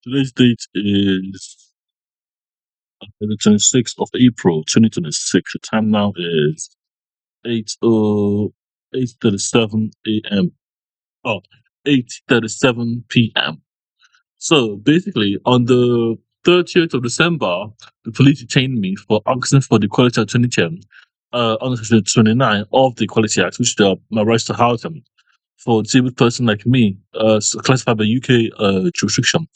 Today's date is the 26th of April, 2026. The time now is 8:37 a.m. Oh, 8:37 p.m. So basically, on the 30th of December, the police detained me for asking for the Equality Act 2010, under Section 29 of the Equality Act, which is my rights to housing for a disabled person like me, classified by UK jurisdiction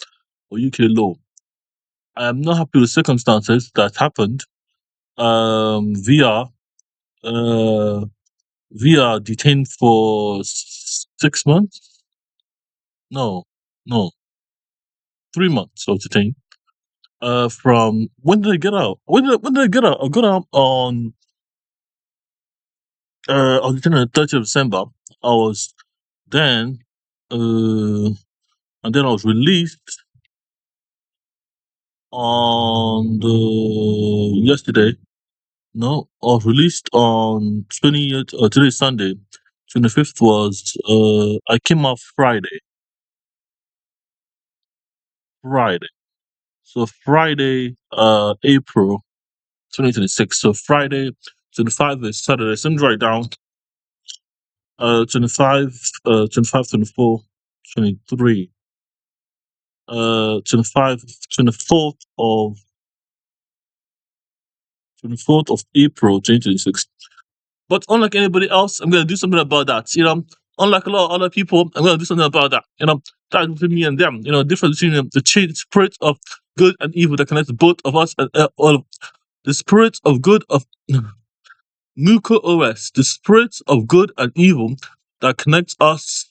or UK law. I am not happy with the circumstances that happened. VR, uh, VR detained for 6 months. No, no, 3 months of detained. From when did I get out? When did I get out? I got out on the 30th of December. I was then, uh, and then I was released on the yesterday. No, I was released on 20th. Today's Sunday. 25th was. I came out Friday. Friday. So Friday, April 2026. So Friday, 25 is Saturday. So I'm write down. 25, 25, 24, 23. 25, 24th of April 2026. But unlike anybody else, I'm gonna do something about that. Unlike a lot of other people, I'm gonna do something about that. That's between me and them. Difference between the spirit of good and evil that connects both of us and all of the spirit of good of MMUKO OS, the spirit of good and evil that connects us,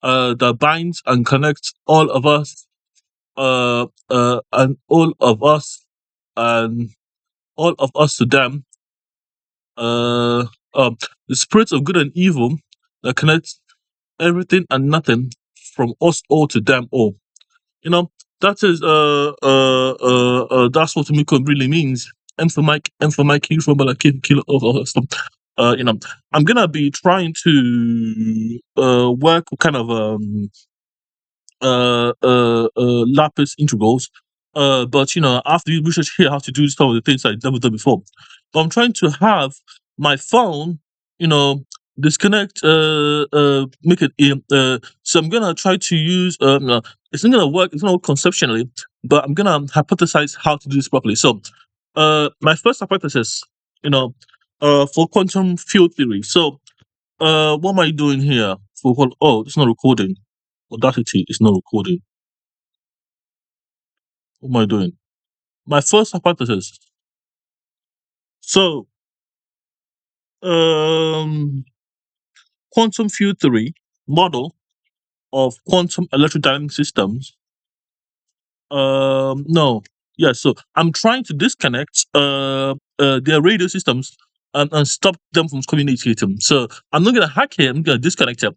that binds and connects all of us, and all of us, and all of us to them. The spirit of good and evil that connects everything and nothing from us all to them all. That is that's what Miko really means. M for Mike, Q for Bala, Kilo of stuff. I'm gonna be trying to work with kind of lapis integrals. But I have to do research here how to do some of the things I've never done before. But I'm trying to have my phone, disconnect, make it. So I'm gonna try to use. No, it's not gonna work. It's not conceptually, but I'm gonna hypothesize how to do this properly. So, my first hypothesis, for quantum field theory. So, what am I doing here? Oh, it's not recording. Audacity is not recording. What am I doing? My first hypothesis. So, quantum field theory model of quantum electrodynamic systems. No, yeah. So I'm trying to disconnect their radio systems and stop them from communicating. So I'm not gonna hack it. I'm gonna disconnect it.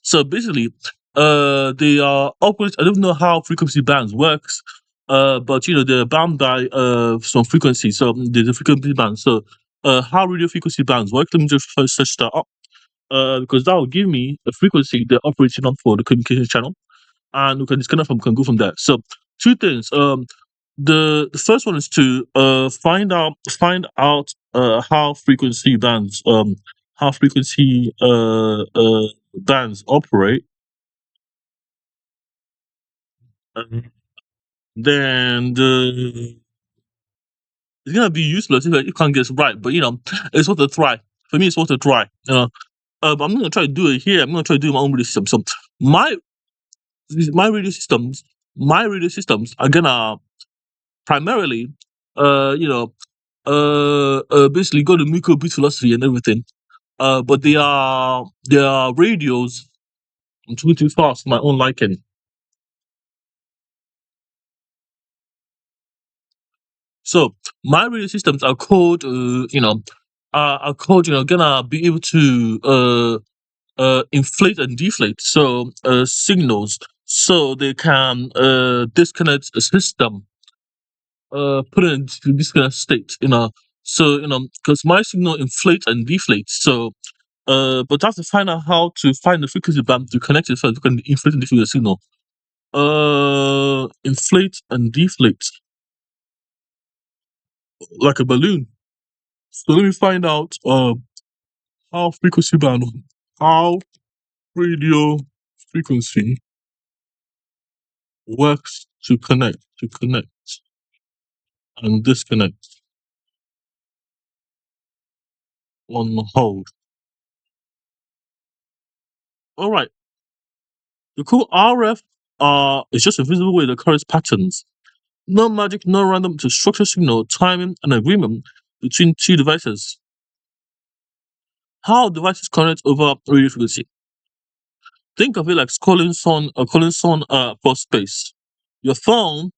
So basically, they are operating. I don't know how frequency bands works. But they're bound by some frequency. So there's a frequency band. So how radio frequency bands work? Let me just first search that up. Because that will give me a frequency they're operating on for the communication channel, and we can disconnect from can go from there. So two things. The first one is to find out how frequency bands bands operate. Then it's gonna be useless if you can't get it right. But it's worth a try. For me, it's worth a try. But I'm gonna try to do it here. I'm gonna try to do my own radio system. So my radio systems are gonna primarily, basically go to micro beat philosophy and everything. But they are radios. I'm talking too fast for my own liking. So my radio systems are called, gonna be able to inflate and deflate signals, so they can disconnect a system, put it into disconnect state. So because my signal inflates and deflates. So but I have to find out how to find the frequency band to connect it so you can inflate and deflate the signal. Inflate and deflate like a balloon. So let me find out how frequency band, how radio frequency works to connect and disconnect on hold. All right. The cool RF is just a visible way that carries patterns. No magic, no random, to structure signal, timing, and agreement between two devices. How devices connect over radio frequency. Think of it like calling someone across space. Your phone,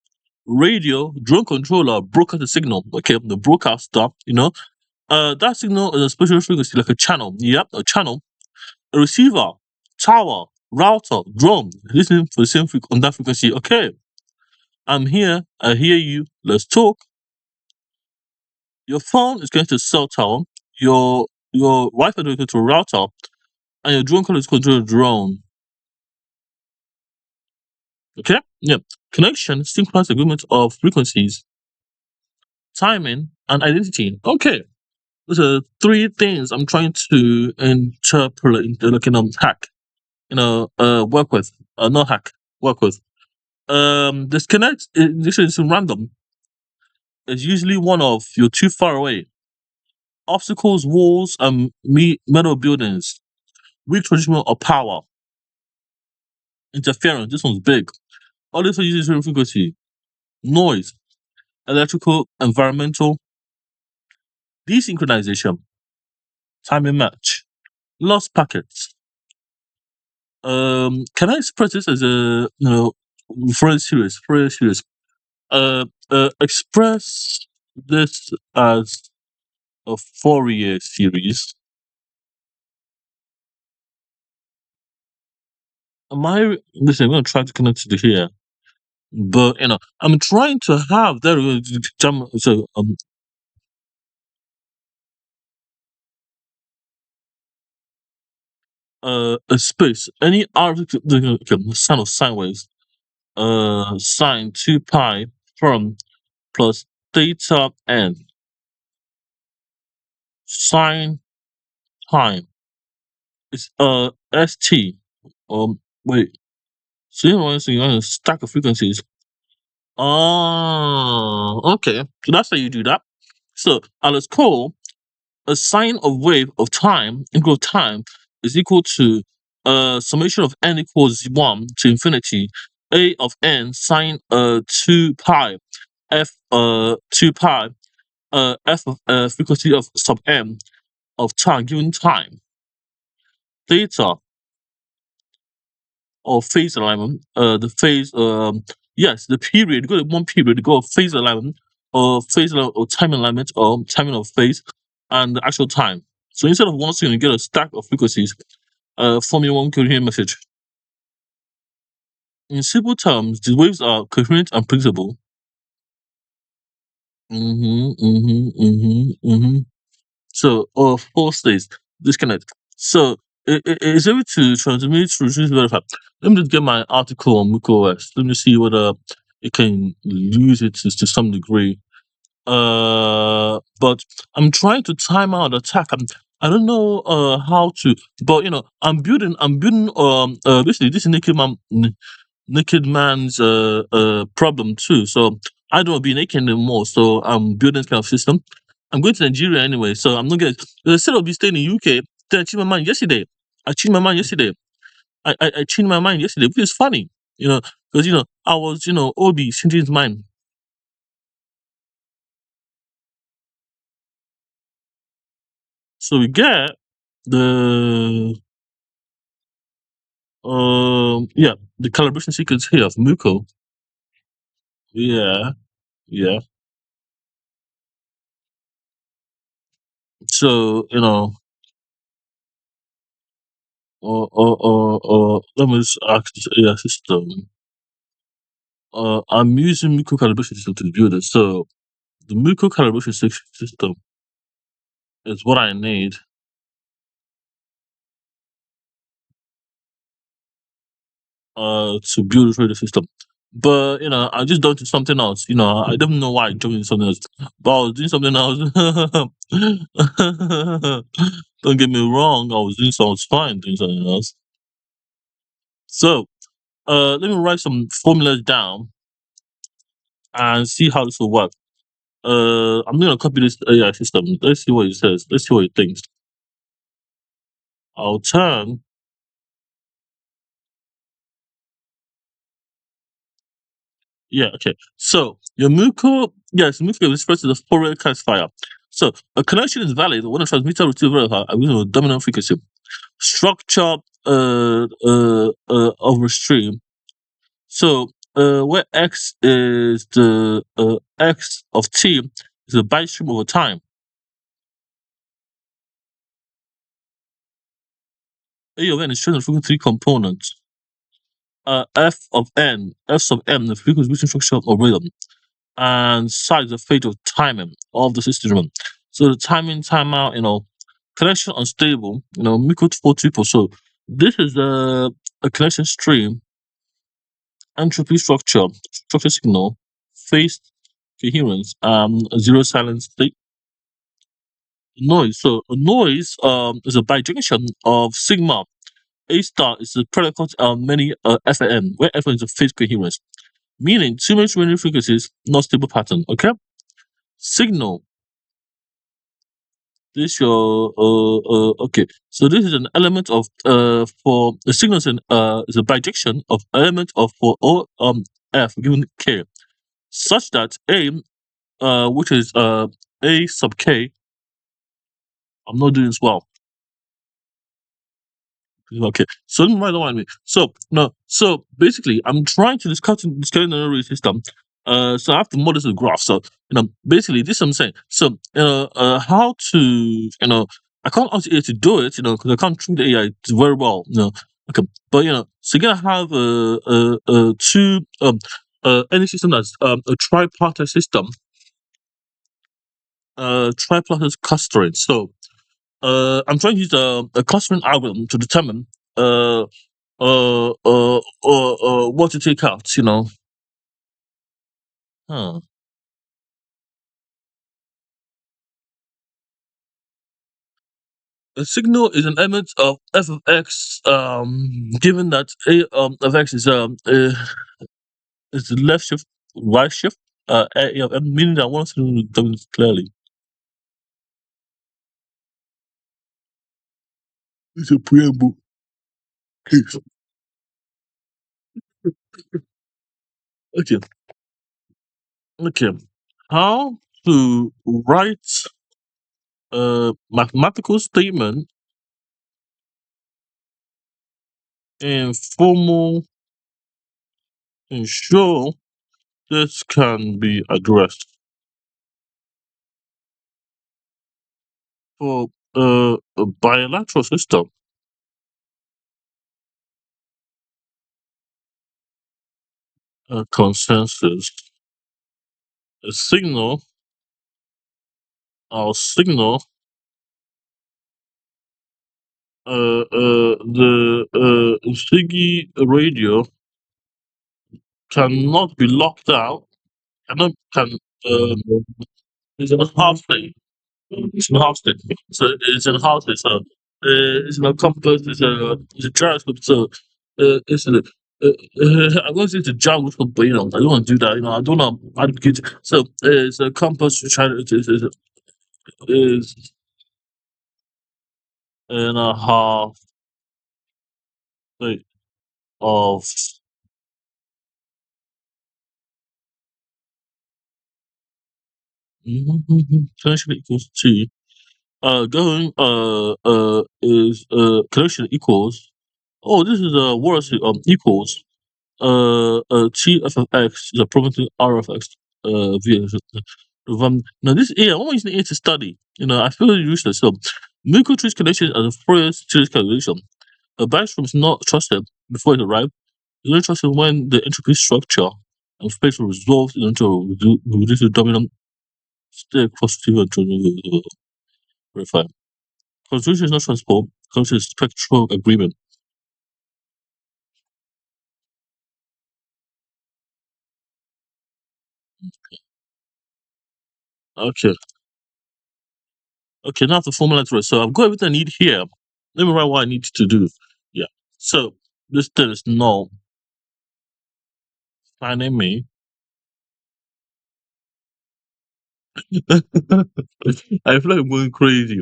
radio, drone controller broadcast the signal. Okay, the broadcaster, that signal is a special frequency, like a channel. Yep, a channel. A receiver, tower, router, drone, listening for the same on that frequency. Okay, I'm here. I hear you. Let's talk. Your phone is connected to cell tower. Your Wi-Fi is connected to a router, and your drone controller is controlled a drone. Okay, yeah. Connection, synchronous agreement of frequencies, timing, and identity. Okay, those are three things I'm trying to interpolate, hack. Work with. Not hack. Work with. Disconnect. This is random. It's usually one of you're too far away. Obstacles, walls, and metal buildings. Weak transmission of power. Interference. This one's big. All this uses different frequency. Noise. Electrical, environmental. Desynchronization. Timing match. Lost packets. Can I express this as a very serious, very serious? Express this as a Fourier series. Listen, I'm gonna try to connect to the here, but I'm trying to have so a space, any article, the sine of sine waves, sine 2 pi from plus theta n sine time. It's st. Wait. So you want to stack of frequencies. Oh, okay. So that's how you do that. So let's call a sine of wave of time equal time is equal to summation of n equals 1 to infinity a of n sine 2 pi f 2 pi f of frequency of sub m of time given time theta or phase alignment, the phase, yes, the period, go to one period, go phase alignment, or phase alignment, or time alignment, or timing of phase, and the actual time. So instead of one second, you get a stack of frequencies, forming one coherent message. In simple terms, the waves are coherent and predictable. So, four states, disconnect. So, it's able to transmit through verify. Let me just get my article on MMUKO. Let me see whether it can use it to some degree. But I'm trying to time out attack. I don't know how to, but I'm building basically this is naked man's problem too. So I don't want to be naked anymore. So I'm building this kind of system. I'm going to Nigeria anyway, so I'm not going to. Instead of be staying in UK, then I changed my mind yesterday. I changed my mind yesterday, which is funny, because I was Obi changing his mind. So we get the the calibration sequence here of MMUKO. Yeah, yeah. So let me just ask this AI system. I'm using MMUKO calibration system to build it. So the MMUKO calibration system is what I need. to build this radio system. But I just done to something else. I don't know why I jumped into something else. But I was doing something else. Don't get me wrong, I was fine doing something else. So let me write some formulas down and see how this will work. I'm gonna copy this AI system. Let's see what it says. Let's see what it thinks. I'll turn. Yeah, okay. So your MUKO, yes, MUKO is expressed as a Fourier classifier. So a connection is valid when a transmitter receiver are using a dominant frequency. Structure of a stream. So where x is the x of t is a byte stream over time. A of n is shown in frequency components. F of n, f of m, the frequency distribution structure of rhythm, and psi is the fate of timing of the system. So the timing, timeout, connection unstable, MUKO 4 So this is a connection stream, entropy structure signal, phase coherence, zero silence state, noise. So a noise is a bijunction of sigma. A star is the predicate of many FAN, where FAN is a phase coherence, meaning too much radio frequencies, not stable pattern. Okay, signal. This your okay. So this is an element of for the signal is a bijection of element of for all f given k, such that a which is a sub k. I'm not doing this well. Okay, so let me write that one. So no, so basically, I'm trying to discuss the array system. So I have to model the graph. So basically, this I'm saying. So how to I can't ask AI to do it, because I can't train the AI very well, Okay, but so you're gonna have two any system that's a tripartite system, tripartite clustering. So I'm trying to use a clustering algorithm to determine what to take out, Huh. A signal is an element of f of x, given that a of x is the left shift, right shift, a of m, meaning that I want to do this clearly. It's a preamble. Okay. Okay. How to write a mathematical statement in formal ensure this can be addressed for a bilateral system. A consensus. A signal. Our signal. The NSIGII radio cannot be locked out. Cannot can It's in a half state. It's in a half state. So it's in a half state. So it's in a compass. It's a gyroscope. So it's a I'm going to say it's a gyroscope, but I don't want to do that. I don't want to advocate. So it's a compass. Is in a half state of connection equals to going is connection equals. Oh, this is what is it? Equals t f of x is a property r of x via now this AI, I'm using AI to study. I feel it's useless. So MUKO treats connection as a Fourier series calculation. A biastream is not trusted before it arrives. It's only trusted when the entropy structure and space resolves into a reduced dominant state positive and verify. Constitution is not transformed, constitution is spectral agreement. Okay. Okay, now the formula to it. So I've got everything I need here. Let me write what I need to do. Yeah. So this thing is null. Finding me. I feel like I'm going crazy.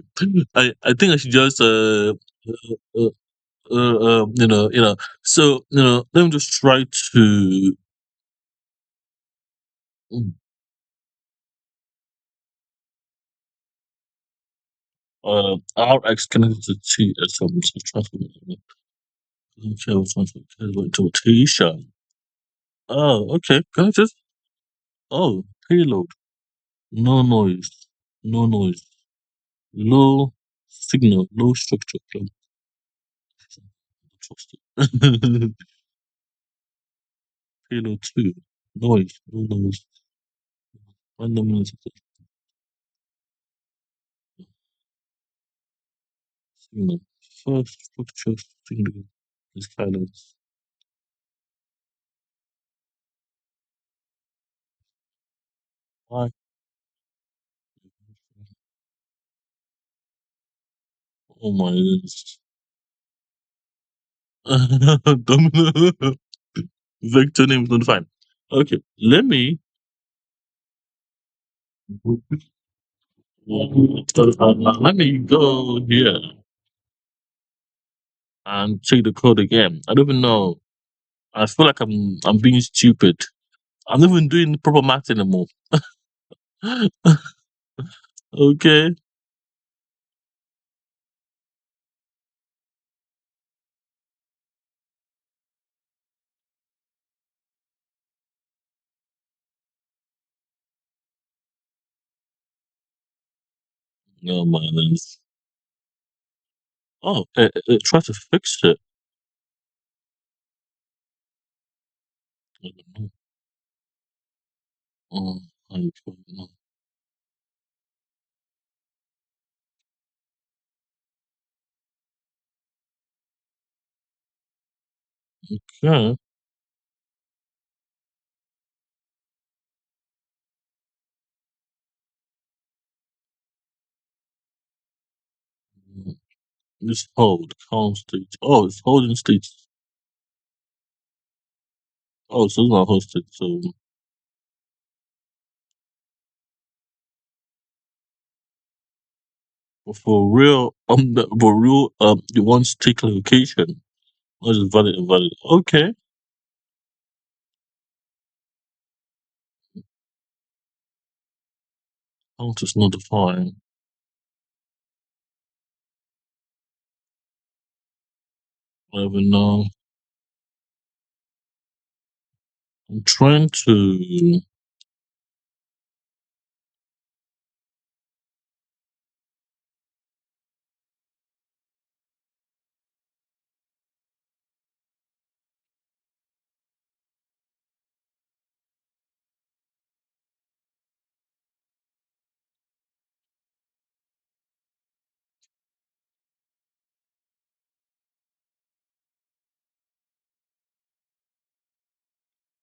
I think I should just uh, you know. So let me just try to Rx connected to T as some transportation. Oh, okay. Connected. Oh, payload. No noise. No noise. Low signal. Low structure. Trust it. Payload two. Noise. No noise. Random noise. Signal. First structure signal is silence. Why? Oh my goodness. Domino. Vector name is not defined. Okay, let me go here and check the code again. I don't even know. I feel like I'm being stupid. I'm not even doing proper math anymore. Okay. No man. Oh, try to fix it. I don't know. Oh, I don't know. Okay. Just hold. Calm state. Oh, it's holding state. Oh, so it's not hosted. So for real, you want stick location. What is valid and valid? Okay. Count is not defined. I don't even know. I'm trying to.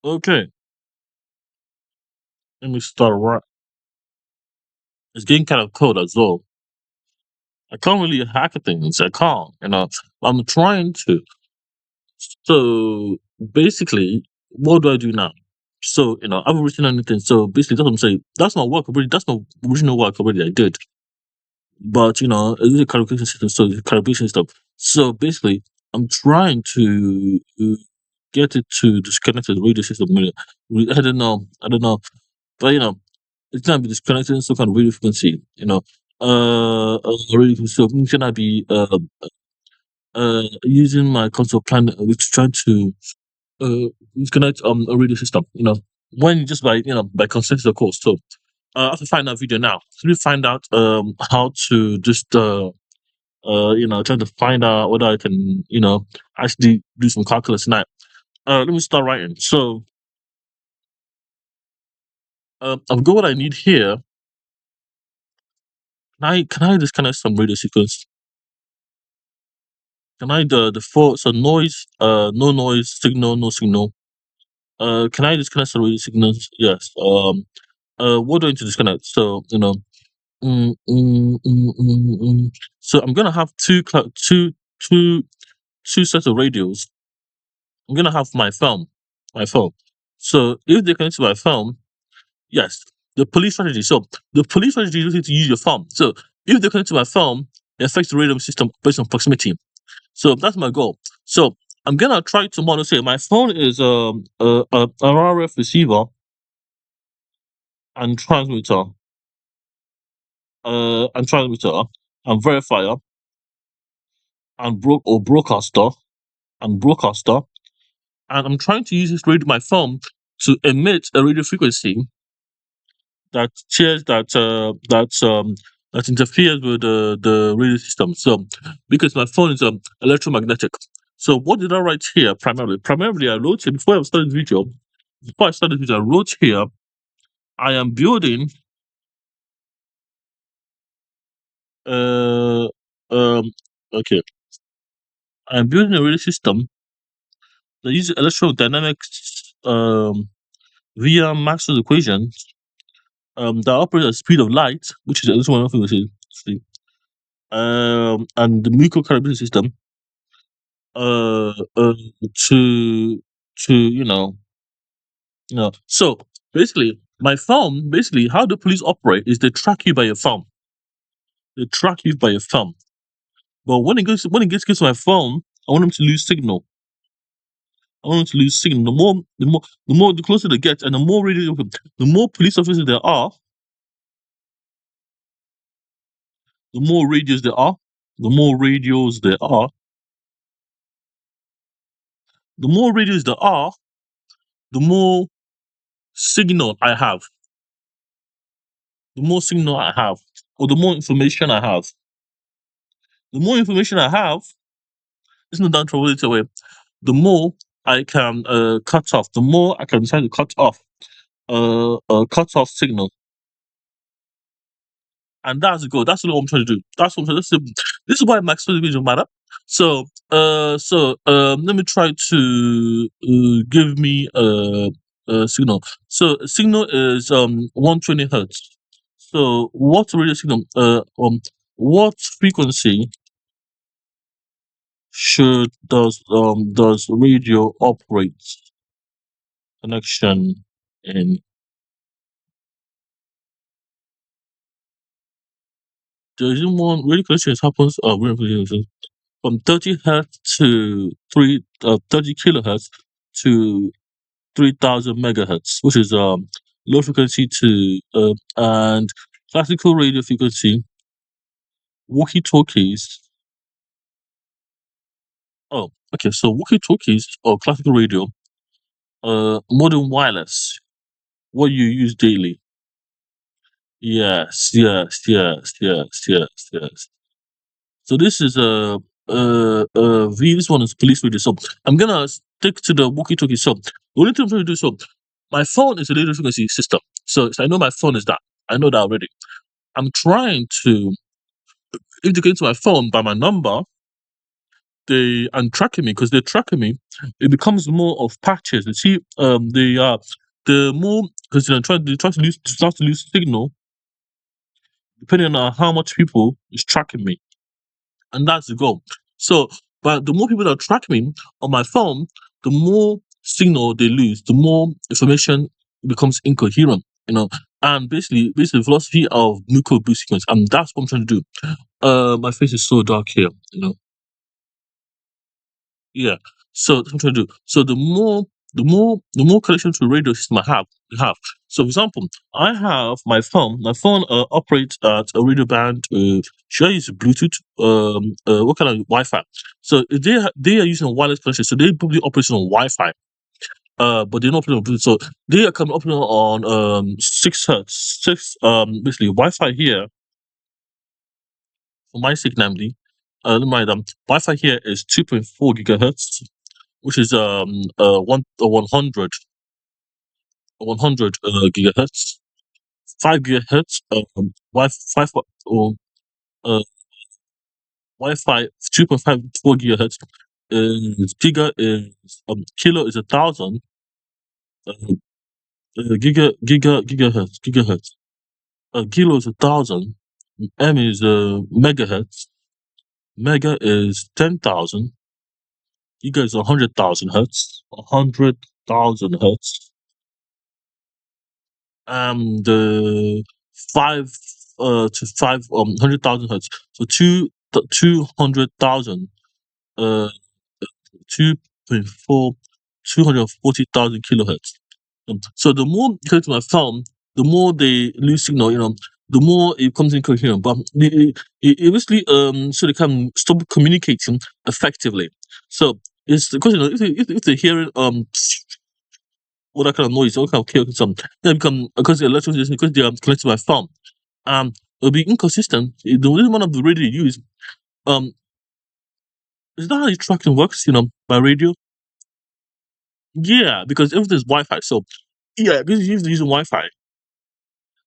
Okay. Let me start right. It's getting kind of cold as well. I can't really hack things. I can't. I'm trying to. So basically, what do I do now? So I haven't written anything. So basically, that's what I'm saying. That's not work already. That's not original work already. I did, but it's a calibration system. So it's a calibration stuff. So basically, I'm trying to get it to disconnect to the radio system. I don't know. I don't know, but it's gonna be disconnecting some kind of radio frequency. Radio frequency. So it's gonna be using my console plan, which trying to connect a radio system. When just by consensus, of course. So I have to find that video now. So we find out how to just try to find out whether I can actually do some calculus tonight. Let me start writing. So I've got what I need here. Can I disconnect some radio sequence? Can I the four so noise no noise signal no signal. Can I disconnect some radio signals? Yes. what do I need to disconnect? So mm, mm, mm, mm, mm. So I'm gonna have two two sets of radios. I'm gonna have my phone. So if they connect to my phone, yes, the police strategy. So the police strategy is to use your phone. So if they connect to my phone, it affects the radio system based on proximity. So that's my goal. So I'm gonna try to monitor. My phone is an RF receiver and transmitter, and verifier and broadcaster, and I'm trying to use this radio my phone to emit a radio frequency that shares that interferes with the radio system. So because my phone is electromagnetic. So what did I write here primarily? Primarily I wrote here before I started the video. Before I started the video, I wrote here I am building uh um okay. I'm building a radio system that uses electrodynamics via Maxwell's equation that operates at the speed of light, which is this one of see, and the MMUKO calibration system uh, uh to so basically my phone, basically how the police operate is they track you by your phone. They track you by your phone. But when it gets to my phone, I want them to lose signal. I want them to lose signal. The closer they get, and the more police officers there are, the more radios there are, the more radios there are, the more radios there are, the more signal I have, the more signal I have, or the more information I have. The more information I have, it's not down probability away. The more I can cut off, the more I can decide to cut off signal. And that's the goal. That's what I'm trying to do. That's what I'm trying to do. This is why my experiment matter. So, let me try to give me a signal. So, signal is 120 hertz. So, what radio signal? What frequency does radio operate connection in? There isn't one radio connections happens. From 30 hertz to 30 kilohertz to 3000 megahertz, which is low frequency to and classical radio frequency, walkie talkies. Oh, okay. So walkie talkies or classical radio, modern wireless, what you use daily. Yes, yes, yes, yes, yes, yes. So this is V. This one is police radio. So I'm gonna stick to the walkie-talkie. So the only thing I'm trying to do, so my phone is a radio frequency system. So I know my phone is that. I know that already. I'm trying to integrate into my phone by my number. They and tracking me because they're tracking me. It becomes more of patches. You see, they are the more because they try to start to lose signal depending on how much people is tracking me. And that's the goal. So, but the more people that track me on my phone, the more signal they lose, the more information becomes incoherent, And basically, the philosophy of nuclear boost sequence, and that's what I'm trying to do. My face is so dark here. Yeah. So that's what I'm trying to do. So the more connection to radio system I have. So for example, I have my phone. My phone operates at a radio band. Should I use Bluetooth? What kind of Wi-Fi? So if they are using a wireless connection, so they probably operate on Wi-Fi. But they're not operating on Bluetooth. So they are coming operating on 6 hertz. Basically Wi-Fi here for my sake, namely. Let me write down. Wi-Fi here is 2.4 gigahertz, which is 100 gigahertz, 5 gigahertz. Wi-Fi uh, Wi-Fi 2.54 gigahertz. Giga is kilo is 1,000. Uh, Gigahertz. Kilo is 1,000. M is megahertz. Mega is 10,000. Giga is 100,000 hertz. 100,000 hertz. And five to five 100,000 hertz. So 200,000 uh 2.4 240,000 kilohertz. So the more you connect to my phone, the more they lose signal. The more it comes incoherent. But it basically so they can stop communicating effectively. So it's because if they're hearing what that kind of noise, what kind of chaos, they become because the electricity because they are connected to my phone, it'll be inconsistent. The only one of the radio you use, um, is that how the tracking works? By radio. Yeah, because everything's Wi-Fi. So yeah, because you're using Wi-Fi,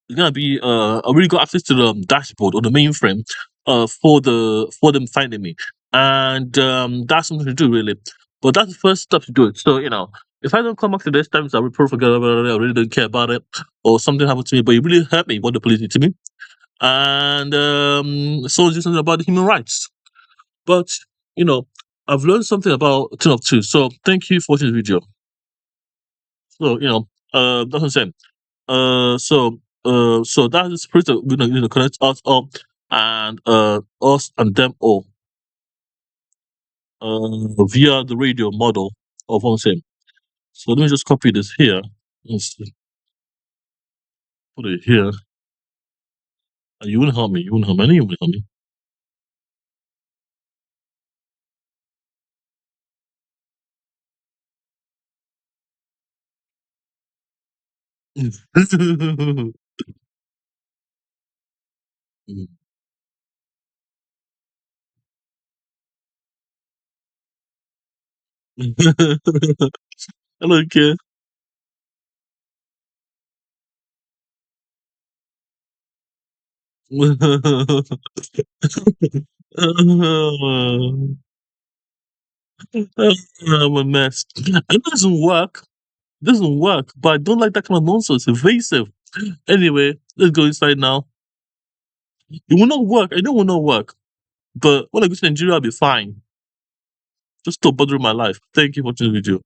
it's gonna be I really got access to the dashboard or the mainframe for them finding me. And that's something to do really. But that's the first step to do it. So, if I don't come back to this times I report forget about it, I really don't care about it, or something happened to me, but it really hurt me what the police did to me. And so it's just something about the human rights. But you know, I've learned something about Tin of Two. So thank you for watching the video. So, that's what I'm saying. So that's the spirit that connect us up, and us and them all via the radio model of one same. So let me just copy this here. Let's see, put it here. And you wouldn't help me. You wouldn't help me. I know you wouldn't help me. I don't care. I'm a mess. It doesn't work. Doesn't work. But I don't like that kind of nonsense. Evasive. Anyway, let's go inside now. It will not work. I know it will not work. But when I go to Nigeria, I'll be fine. Just stop bothering my life. Thank you for watching the video.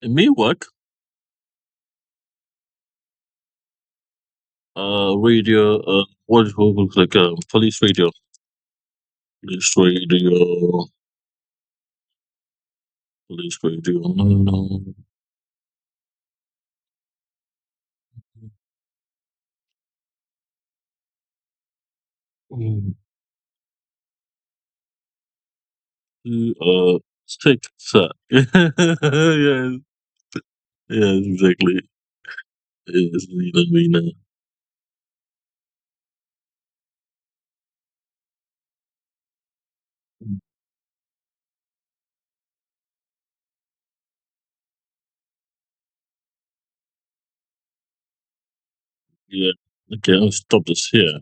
It may work. Radio. What it looks like? Police radio. Police radio. Police radio. No, no. Mm. Stick set. Yes. Yes. Exactly. Yes. Nina. Yeah. Okay. I'll stop this here.